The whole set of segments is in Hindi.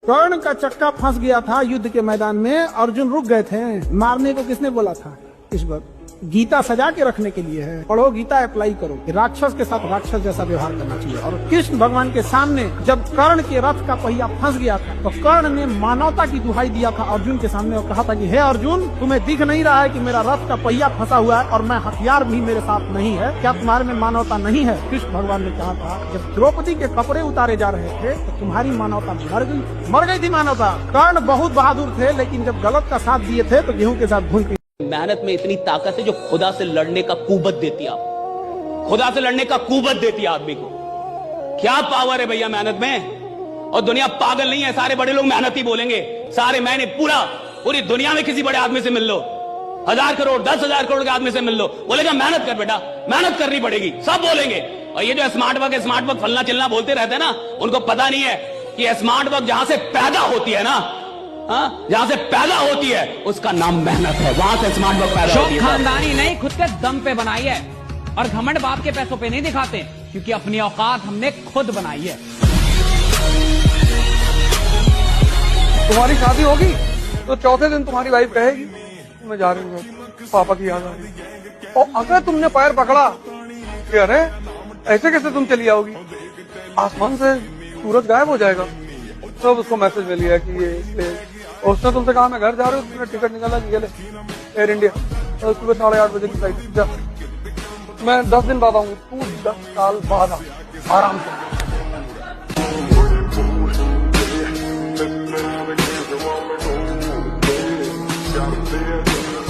कर्ण का चक्का फंस गया था युद्ध के मैदान में, अर्जुन रुक गए थे। मारने को किसने बोला था? इस वक्त गीता सजा के रखने के लिए है। पढ़ो गीता, अप्लाई करो। राक्षस के साथ राक्षस जैसा व्यवहार करना चाहिए। और कृष्ण भगवान के सामने जब कर्ण के रथ का पहिया फंस गया था तो कर्ण ने मानवता की दुहाई दिया था अर्जुन के सामने और कहा था कि हे अर्जुन, तुम्हें दिख नहीं रहा है कि मेरा रथ का पहिया फंसा हुआ है और मैं हथियार भी मेरे साथ नहीं है? क्या तुम्हारे में मानवता नहीं है? कृष्ण भगवान ने कहा था जब द्रौपदी के कपड़े उतारे जा रहे थे तो तुम्हारी मानवता मर गई थी मानवता। कर्ण बहुत बहादुर थे, लेकिन जब गलत का साथ दिए थे तो गेहूं के साथ भून। मेहनत में इतनी ताकत है जो खुदा से लड़ने का कुवत देती है आपको। खुदा से लड़ने का कुवत देती है आदमी को। क्या पावर है भैया मेहनत में। और दुनिया पागल नहीं है, सारे बड़े लोग मेहनत ही बोलेंगे। सारे मैंने पूरी दुनिया में किसी बड़े आदमी से मिल लो, 1000 करोड़ 10,000 करोड़ के आदमी से मिल लो, बोलेगा मेहनत कर बेटा, मेहनत करनी पड़ेगी, सब बोलेंगे। और ये जो स्मार्ट वर्क फलना चिलना बोलते रहते हैं ना, उनको पता नहीं है कि स्मार्ट वर्क जहां से पैदा होती है ना, जहां से पैदा होती है उसका नाम मेहनत है। वहां से स्मार्ट वर्क पैदा होती है। खानदानी नहीं, खुद के दम पे बनाई है। और घमंड बाप के पैसों पे नहीं दिखाते, क्योंकि अपनी औकात हमने खुद बनाई है। तुम्हारी शादी होगी तो चौथे दिन तुम्हारी वाइफ कहेगी मैं जा रही हूँ, पापा की याद आ रही। और अगर तुमने पैर पकड़ा कि अरे ऐसे कैसे तुम चली आओगी, आसमान से सूरज गायब हो जाएगा। तब उसको मैसेज मिल गया कि ये उसने तुमसे कहा मैं घर जा रही हूँ, तुमने टिकट निकाला कि ये ले एयर इंडिया, तो सुबह 8:30 बजे की फ्लाइट, जा मैं 10 दिन बाद आऊंगी, तू 10 साल बाद आ आराम से।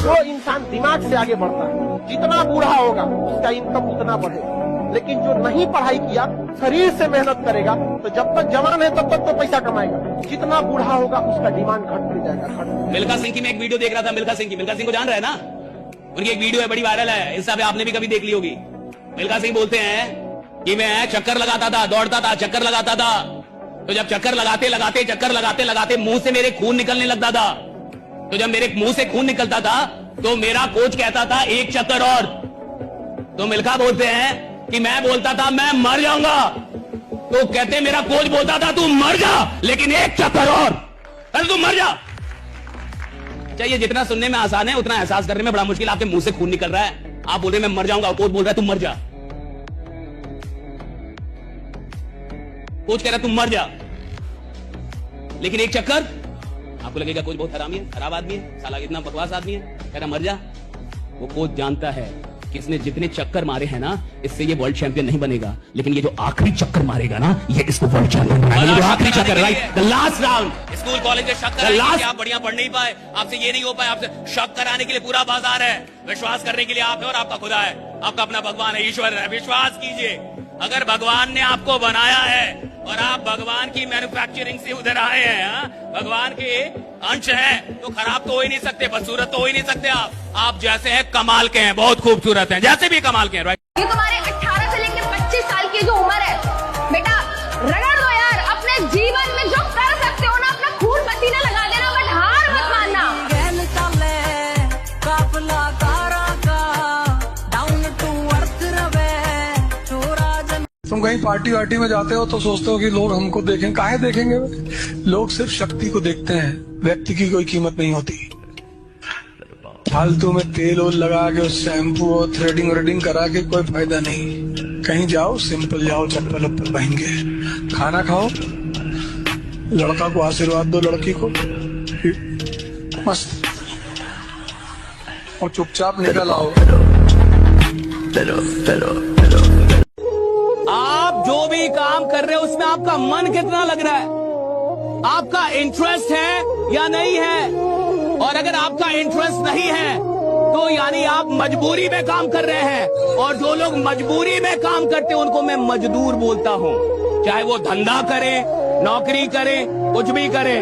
जो इंसान दिमाग से आगे बढ़ता है, जितना बूढ़ा होगा उसका इनकम उतना बढ़ेगा। लेकिन जो नहीं पढ़ाई किया, शरीर से मेहनत करेगा, तो जब तक जवान है तब तक तो पैसा कमाएगा। जितना बूढ़ा होगा उसका डिमांड घटते जाएगा। मिल्खा सिंह की मैं एक वीडियो देख रहा था। मिल्खा सिंह को जान रहा है ना? उनकी एक वीडियो है, बड़ी वायरल है, इंस्टा पे आपने भी कभी देख ली होगी। मिल्खा सिंह बोलते हैं कि मैं चक्कर लगाता था, दौड़ता था, चक्कर लगाता था, तो जब चक्कर लगाते मुंह से मेरे खून निकलने लगता था। तो जब मेरे मुंह से खून निकलता था तो मेरा कोच कहता था एक चक्कर और। तो मिल्खा बोलते हैं कि मैं बोलता था मैं मर जाऊंगा, तो कहते मेरा कोच बोलता था तू मर जा, लेकिन एक चक्कर और, अरे तू मर जा। चाहिए जितना सुनने में आसान है उतना एहसास करने में बड़ा मुश्किल। आपके मुंह से खून निकल रहा है, आप बोल रहे हैं मैं मर जाऊंगा, कोच बोल रहा है तू मर जा। कोच कह रहा है तू मर जा, लेकिन एक चक्कर। आपको लगेगा कोच बहुत हरामी है, खराब आदमी है, साला इतना बकवास आदमी है, कह रहा मर जा। वो कोच जानता है कि इसने जितने चक्कर मारे हैं ना, इससे ये वर्ल्ड चैंपियन नहीं बनेगा, लेकिन ये जो आखिरी चक्कर मारेगा ना, ये इसको वर्ल्ड चैंपियन बनाएगा। ये आखिरी चक्कर, right, the last round. School college में शक कराने आप बढ़िया पढ़ नहीं पाए, आपसे ये नहीं हो पाए, आपसे शक कराने के लिए पूरा बाजार है, विश्वास करने के लिए आप है और आपका खुदा है, आपका अपना भगवान है, ईश्वर है। विश्वास कीजिए, अगर भगवान ने आपको बनाया है और आप भगवान की मैन्युफैक्चरिंग से उधर आए हैं, भगवान के अंश हैं, तो खराब तो हो ही नहीं सकते, बदसूरत तो हो ही नहीं सकते। आप जैसे हैं कमाल के हैं, बहुत खूबसूरत हैं, जैसे भी कमाल के हैं, राइट। ये तुम्हारे 18 से लेकर 25 साल की जो उम्र है, बेटा रगड़ दो यार। अपने जीवन में जो कर सकते हो ना, अपना खून पसीना लगा देना, बट हार मत मानना। तुम कहीं पार्टी वार्टी में जाते हो तो सोचते हो कि लोग हमको देखें, काहे देखेंगे? लोग सिर्फ शक्ति को देखते हैं, व्यक्ति की कोई कीमत नहीं होती। फालतू में तेल ओल लगा के, शैम्पू और थ्रेडिंग व्रेडिंग करा के कोई फायदा नहीं। कहीं जाओ सिंपल जाओ, चप्पल उप्पल पहन के, खाना खाओ, लड़का को आशीर्वाद दो, लड़की को मस्त, और चुपचाप निकल आओ। आप जो भी काम कर रहे हो उसमें आपका मन कितना लग रहा है, आपका इंटरेस्ट है या नहीं है? और अगर आपका इंटरेस्ट नहीं है तो यानी आप मजबूरी में काम कर रहे हैं, और जो लोग मजबूरी में काम करते हैं उनको मैं मजदूर बोलता हूं। चाहे वो धंधा करे, नौकरी करे, कुछ भी करे।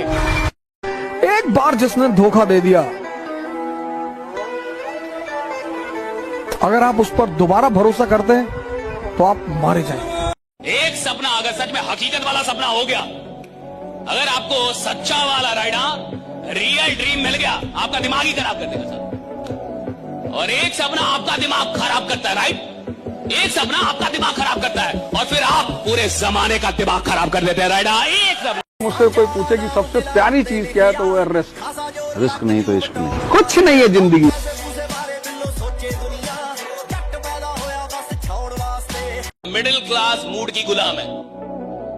एक बार जिसने धोखा दे दिया, अगर आप उस पर दोबारा भरोसा करते हैं तो आप मारे जाएंगे। एक सपना अगर सच में हकीकत वाला सपना हो गया, अगर आपको सच्चा वाला राइडा रियल ड्रीम मिल गया, आपका दिमाग ही खराब कर देगा सर। और एक सपना आपका दिमाग खराब करता है, राइट, एक सपना आपका दिमाग खराब करता है, और फिर आप पूरे जमाने का दिमाग खराब कर देते हैं, राइडा। एक सपना मुझसे कोई पूछे कि सबसे प्यारी चीज क्या है तो वो है रिस्क। रिस्क नहीं तो इश्क नहीं। कुछ नहीं है जिंदगी। मिडिल क्लास मूड की गुलाम है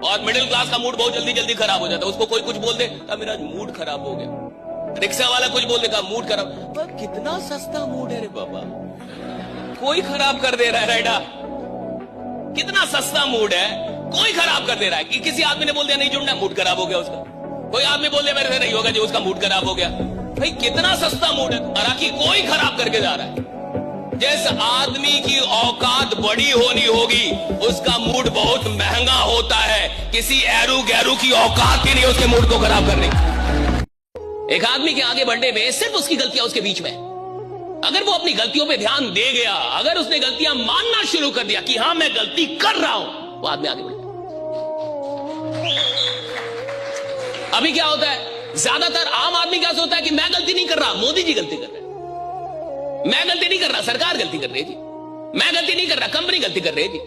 और मिडिल क्लास का मूड बहुत जल्दी जल्दी खराब हो जाता है। उसको कोई कुछ बोल दे तो मेरा मूड खराब हो गया। रिक्शा वाला कुछ बोल देगा मूड खराब। पर कितना सस्ता मूड है रे बाबा, कोई खराब कर दे रहा है राइडा। कितना सस्ता मूड है, कोई खराब कर दे रहा है। कि किसी आदमी ने बोल दिया नहीं जुड़ना, मूड खराब हो गया उसका। कोई आदमी बोल दिया मेरे से नहीं होगा जी, उसका मूड खराब हो गया। भाई कितना सस्ता मूड है, हालांकि कोई खराब करके जा रहा है। जिस आदमी की औकात बड़ी होनी होगी उसका मूड बहुत महंगा होता है। किसी एरू गैरू की औकात ही नहीं उसके मूड को खराब करने की। एक आदमी के आगे बढ़ने में सिर्फ उसकी गलतियां उसके बीच में, अगर वो अपनी गलतियों पे ध्यान दे गया, अगर उसने गलतियां मानना शुरू कर दिया कि हां मैं गलती कर रहा हूं, वो आदमी आगे बढ़ गया। अभी क्या होता है, ज्यादातर आम आदमी क्या सोचता है कि मैं गलती नहीं कर रहा, मोदी जी गलती कर रहे हैं। मैं गलती नहीं कर रहा, सरकार गलती कर रही है जी। मैं गलती नहीं कर रहा, कंपनी गलती कर रही है जी।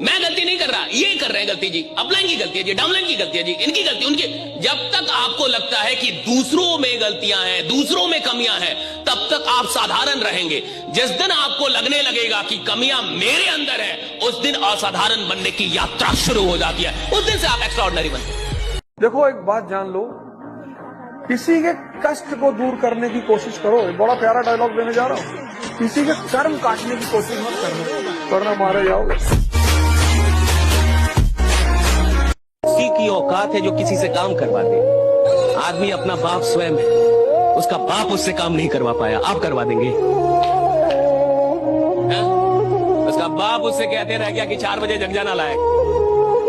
मैं गलती नहीं कर रहा, ये कर रहे हैं गलती जी, अपलाइन की गलती है जी, डाउनलाइन की गलती है जी, इनकी गलती उनकी। जब तक आपको लगता है कि दूसरों में गलतियां हैं, दूसरों में कमियां हैं, तब तक आप साधारण रहेंगे। जिस दिन आपको लगने लगेगा कि कमियां मेरे अंदर है, उस दिन असाधारण बनने की यात्रा शुरू हो जाती है। उस दिन से आप एक्स्ट्राऑर्डिनरी बनते हैं। देखो एक बात जान लो, किसी के कष्ट को दूर करने की कोशिश करो। एक बड़ा प्यारा डायलॉग देने जा रहा हूं, किसी के कर्म काटने की कोशिश मत करना, वरना मारे जाओगे। किसी की औकात है जो किसी से काम करवा दे। आदमी अपना बाप स्वयं है, उसका बाप उससे काम नहीं करवा पाया, आप करवा देंगे? है? उसका बाप उससे कहते रह गया कि 4 बजे जग जाना लायक,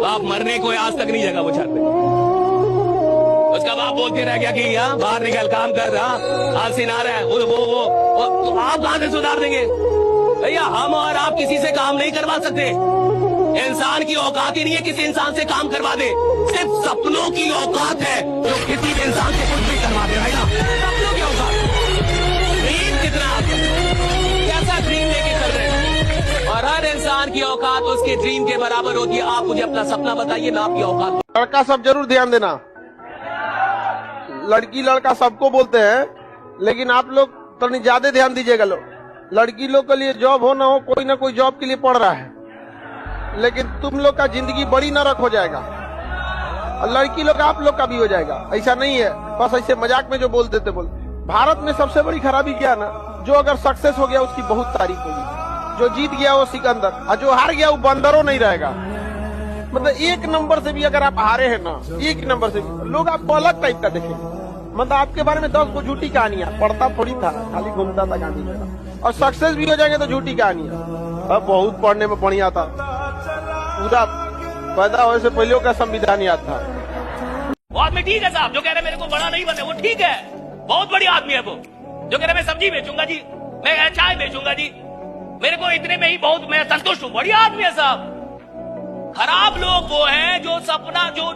बाप मरने को आज तक नहीं जगा वो 4 बजे। उसका बाप बोलते रह गया कि यहाँ बाहर निकल काम कर रहा, आलसी ना रहा है, वो तो आप कहां से सुधार देंगे भैया? हम और आप किसी से काम नहीं करवा सकते। इंसान की औकात ही नहीं है किसी इंसान से काम करवा दे। सिर्फ सपनों की औकात है जो किसी भी इंसान से कुछ भी करवा दे। भाई ना, सपनों की औकात। ड्रीम कितना कैसा ड्रीम लेके चल रहे हैं, और हर इंसान की औकात उसके ड्रीम के बराबर होती है। आप मुझे अपना सपना बताइए ना आपकी औकात। लड़का सब जरूर ध्यान देना, लड़की लड़का सबको बोलते हैं, लेकिन आप लोग तो ज्यादा ध्यान दीजिएगा। लड़की लोग के लिए जॉब हो ना हो, कोई ना कोई जॉब के लिए पढ़ रहा है, लेकिन तुम लोग का जिंदगी बड़ी नरक हो जाएगा, और लड़की लोग आप लोग का भी हो जाएगा। ऐसा नहीं है, बस ऐसे मजाक में जो बोल देते बोल। भारत में सबसे बड़ी खराबी क्या ना, जो अगर सक्सेस हो गया उसकी बहुत तारीफ होगी, जो जीत गया वो सिकंदर, और जो हार गया वो बंदरों नहीं रहेगा। मतलब 1 नंबर से भी अगर आप हारे हैं ना, 1 नंबर से भी लोग आपको अलग टाइप का देखेंगे। मतलब आपके बारे में 10 को झूठी कहानियां, पढ़ता थोड़ी था, खाली घूमता था गांधी जी। और सक्सेस भी हो जाएंगे तो झूठी कहानियां। अब बहुत पढ़ने में बढ़िया था, पूरा पैदा होने से पहले का संविधान याद था। वो आदमी ठीक है साहब, जो कह रहे मेरे को बड़ा नहीं बने, वो ठीक है, बहुत बड़ी आदमी है वो। जो कह रहे मैं सब्जी बेचूंगा जी, मैं चाय बेचूंगा जी, मेरे को इतने में ही बहुत मैं संतुष्ट हूँ, बढ़िया आदमी है साहब। खराब लोग वो हैं जो सपना जो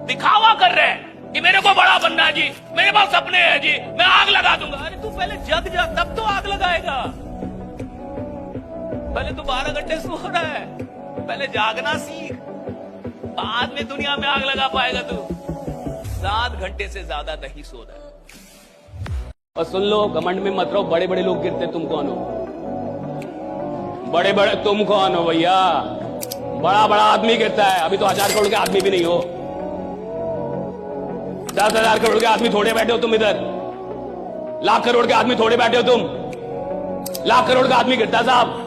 दिखावा कर रहे हैं कि मेरे को बड़ा बनना है जी, मेरे पास सपने हैं जी, मैं आग लगा दूंगा। अरे तू पहले जग जा, तब तो आग लगाएगा। पहले तू 12 घंटे सो रहा है, पहले जागना सीख, बाद में दुनिया में आग लगा पाएगा तू। 7 घंटे से ज्यादा नहीं सोना है। और सुन लो, घमंड में मत रहो, बड़े बड़े लोग गिरते, तुम कौन हो? बड़े बड़े तुम कौन हो भैया? बड़ा बड़ा आदमी गिरता है, अभी तो 1000 करोड़ के आदमी भी नहीं हो। 10,000 करोड़ के आदमी थोड़े बैठे हो तुम इधर, लाख करोड़ के आदमी थोड़े बैठे हो तुम। लाख करोड़ का आदमी गिरता साहब।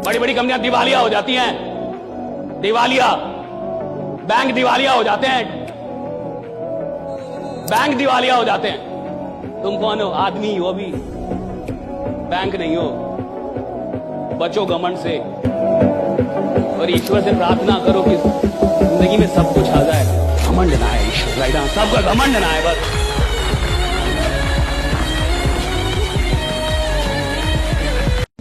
बड़ी बड़ी कंपनियां दिवालिया हो जाती हैं, दिवालिया, बैंक दिवालिया हो जाते हैं, बैंक दिवालिया हो जाते हैं। तुम कौन हो? आदमी हो अभी, बैंक नहीं हो। बचो घमंड से और ईश्वर से प्रार्थना करो कि जिंदगी में सब कुछ आ जाए। घमंड ना है ईश्वर, राइट? सबका घमंड ना है बस।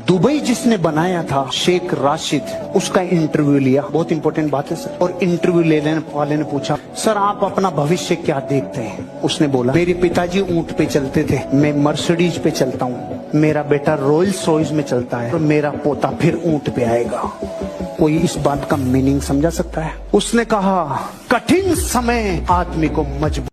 दुबई जिसने बनाया था शेख राशिद, उसका इंटरव्यू लिया। बहुत इंपॉर्टेंट बात है सर। और इंटरव्यू लेने वाले ने पूछा, सर आप अपना भविष्य क्या देखते हैं? उसने बोला, मेरे पिताजी ऊंट पे चलते थे, मैं मर्सिडीज पे चलता हूँ, मेरा बेटा रॉयल्स रॉयस में चलता है, और मेरा पोता फिर ऊंट पे आएगा। कोई इस बात का मीनिंग समझा सकता है? उसने कहा कठिन समय आदमी को मजबूत